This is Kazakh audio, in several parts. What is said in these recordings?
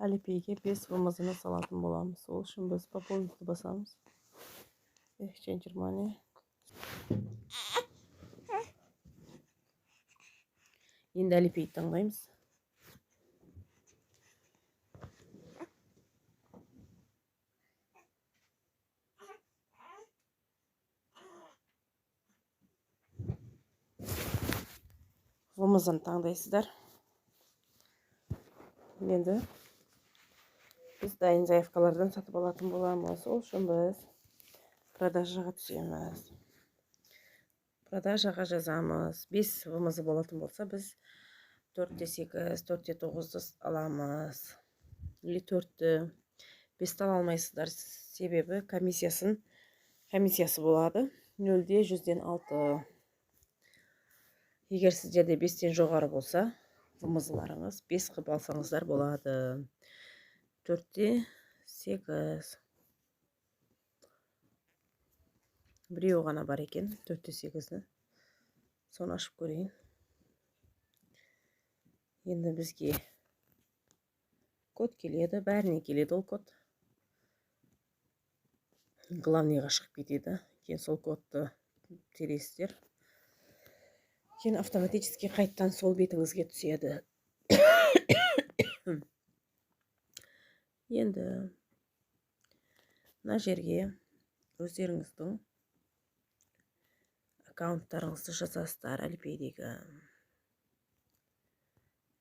Alipayga 5 vmzni salатын боламыз. Ол үшін біз пополнить басамыз. Exchange money. Енді Alipay таңдаймыз. Vmzны таңдайсыздар. Енді біз дайын заявкалардан сатып алатын боламыз. Ол үшін біз продажаға түсеміз. Продажаға жазамыз. 5 vmz болатын болса, біз 4-8, 4-9 аламыз. Или 4-5 ала алмайсыздар. Себебі комиссиясы болады. 0,100-6. Егер сіздерде 5-тен жоғары болса, vmzларыңыз 5 қып алсаңыздар болады. 4-8. Біреу ғана бар екен, 4-8-ні. Соны ашып көрейін. Енді бізге код келеді, бәріне келеді ол код. Главныйға шығып кетеді. Кейін сол кодты тересіздер. Кейін автоматически қайттан сол бетіңізге түседі. Енді мына жерге өздеріңіздің аккаунттарыңызды жазасыздар. Alipay'дегі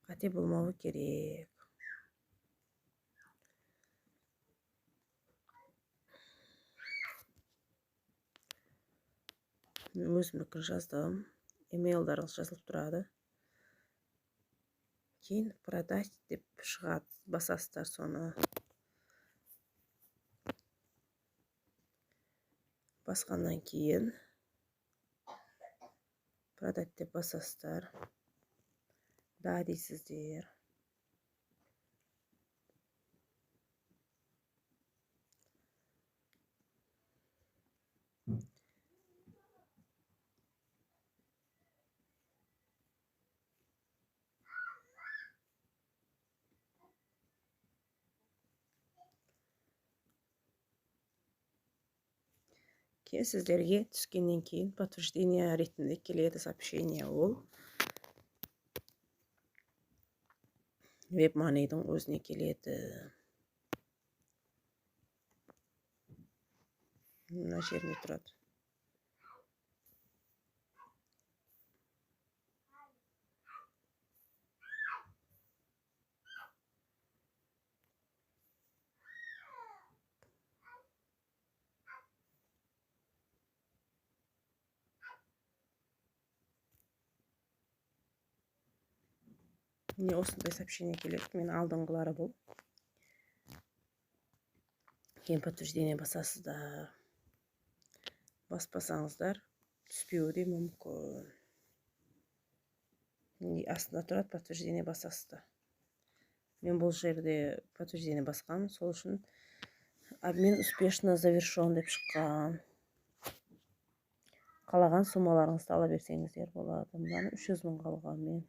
қате болмауы керек. Өзімдікін жаздым. Емейлдарыңыз жазылып тұрады. Кейін продать деп шығады. Басасыздар соны. Басқаннан кейін продать деп басасыздар. Да дейсіздер. Кейін сіздерге түскеннен кейін подтверждение ретінде келеді сообщение. Ол WebMoney'дің өзіне келеді. Мына жеріне тұрады. Міне осындай сообщение келеді. Мен алдыңғылары бұл. Кейін подтверждение басасыздар. Баспасаңыздар түспеуі де мүмкін. Астында тұрады подтверждение басасыздар. Мен бұл жерде подтверждение басқам. Сол үшін обмен успешно завершен деп шыққан. Қалаған суммаларыңызды ала берсеңіздер болады. Мынаны 300 мың қалған мен.